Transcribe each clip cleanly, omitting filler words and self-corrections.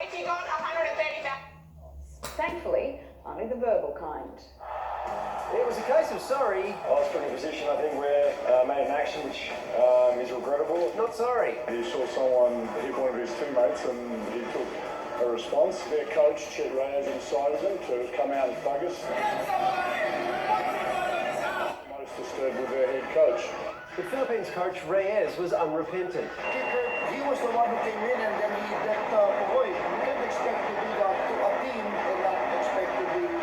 She got 130 back. Thankfully, only the verbal kind. It was a case of sorry. I was put in a position, I think, where I made an action which is regrettable. Not sorry. He saw someone hit one of his teammates and he took a response. Their coach, Ch.10's, incited them to come out and thug us. Most disturbed with their head coach. The Philippines coach Reyes was unrepentant. He was the one who came in and then he let Pavoy. You can't expect to do that to a team and not expect to do that.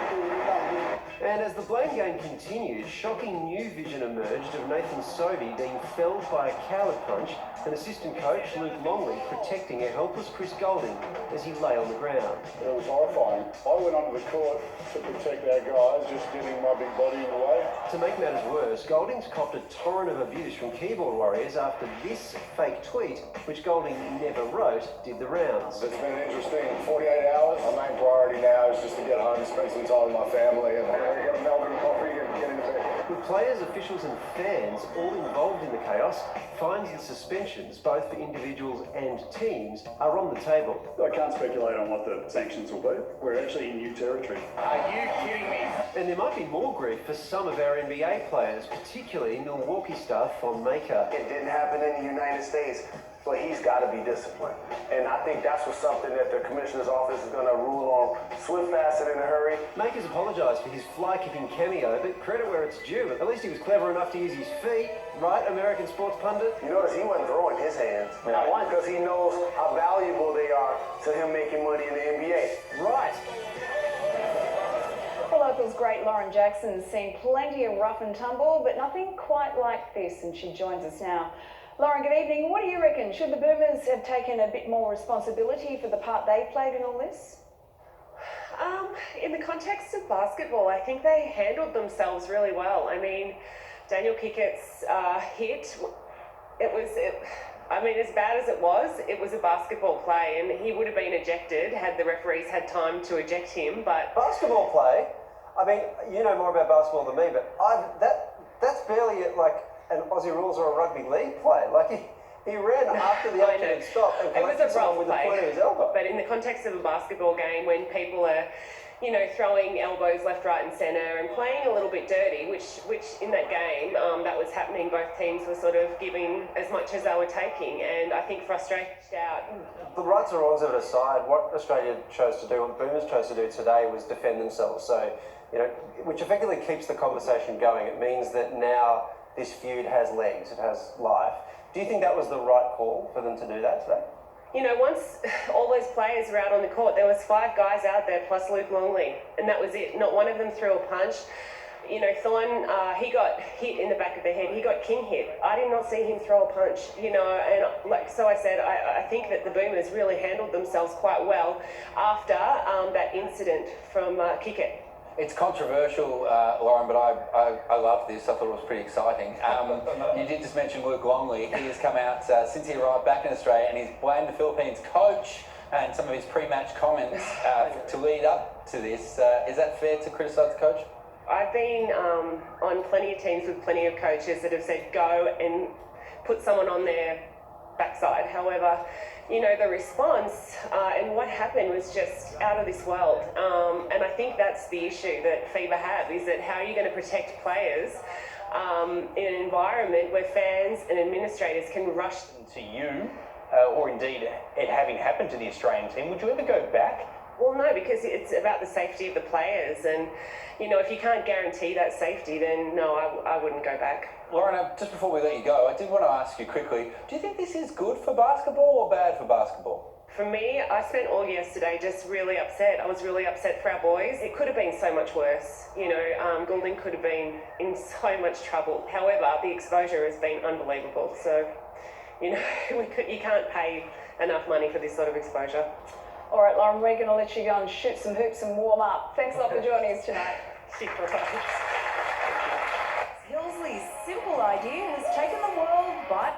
And as the blame game continued, shocking new vision emerged of Nathan Sobey being felled by a coward punch and assistant coach Luke Longley protecting a helpless Chris Golding as he lay on the ground. It was horrifying. I went onto the court to protect our guys, just getting my big body in the way. To make matters worse, Golding's copped a torrent of abuse from keyboard warriors after this fake tweet, which Golding never wrote, did the rounds. It's been an interesting 48 hours. My main priority now is just to get home, spend some time with my family, and get a Melbourne coffee and get into bed. With players, officials and fans all involved in the chaos, fines and suspensions, both for individuals and teams, are on the table. I can't speculate on what the sanctions will be. We're actually in new territory. Are you kidding me? And there might be more grief for some of our NBA players, particularly Milwaukee star Thon Maker. It didn't happen in the United States, but he's got to be disciplined. And I think that's what something that the commissioner's office is going to rule on swift, fast, and in a hurry. Maker's apologised for his fly-kicking cameo, but credit where it's due. At least he was clever enough to use his feet. Right, American sports pundit? You notice he wasn't throwing his hands. Right. Because he knows how valuable they are to him making money in the NBA. Right. Well, Opal's great Lauren Jackson's seen plenty of rough and tumble, but nothing quite like this, and she joins us now. Lauren, good evening. What do you reckon? Should the Boomers have taken a bit more responsibility for the part they played in all this? In the context of basketball, I think they handled themselves really well. I mean, Daniel Kickett's hit, as bad as it was a basketball play, and he would have been ejected had the referees had time to eject him, but... Basketball play? I mean, you know more about basketball than me, but that's barely like an Aussie rules or a rugby league play. Like, he ran after the action had stopped and collected someone with the point of his elbow. But in the context of a basketball game, when people are, throwing elbows left, right and centre and playing a little bit dirty, which in that game, that was happening, both teams were sort of giving as much as they were taking, and I think frustrated out. The rights and wrongs of it aside, what Australia chose to do, what Boomers chose to do today was defend themselves. So, which effectively keeps the conversation going. It means that now this feud has legs, it has life. Do you think that was the right call for them to do that today? Once all those players were out on the court, there was 5 guys out there plus Luke Longley, and that was it. Not one of them threw a punch. Thorne, he got hit in the back of the head. He got king hit. I did not see him throw a punch, and so I said, I think that the Boomers really handled themselves quite well after that incident from Kickett. It's controversial, Lauren, but I love this. I thought it was pretty exciting. You did just mention Luke Longley. He has come out since he arrived back in Australia, and he's blamed the Philippines coach and some of his pre-match comments to lead up to this. Is that fair to criticise the coach? I've been on plenty of teams with plenty of coaches that have said go and put someone on their backside. However, the response and what happened was just out of this world. And I think that's the issue that FIBA have, is that how are you going to protect players in an environment where fans and administrators can rush to you, or indeed it having happened to the Australian team? Would you ever go back? Well, no, because it's about the safety of the players, and if you can't guarantee that safety, then no, I wouldn't go back. Lauren, just before we let you go, I did want to ask you quickly, do you think this is good for basketball or bad for basketball? For me, I spent all yesterday just really upset. I was really upset for our boys. It could have been so much worse. Goulding could have been in so much trouble. However, the exposure has been unbelievable. So, you can't pay enough money for this sort of exposure. All right, Lauren, we're going to let you go and shoot some hoops and warm up. Thanks a lot for joining us tonight. Hilsley's simple idea has taken the world by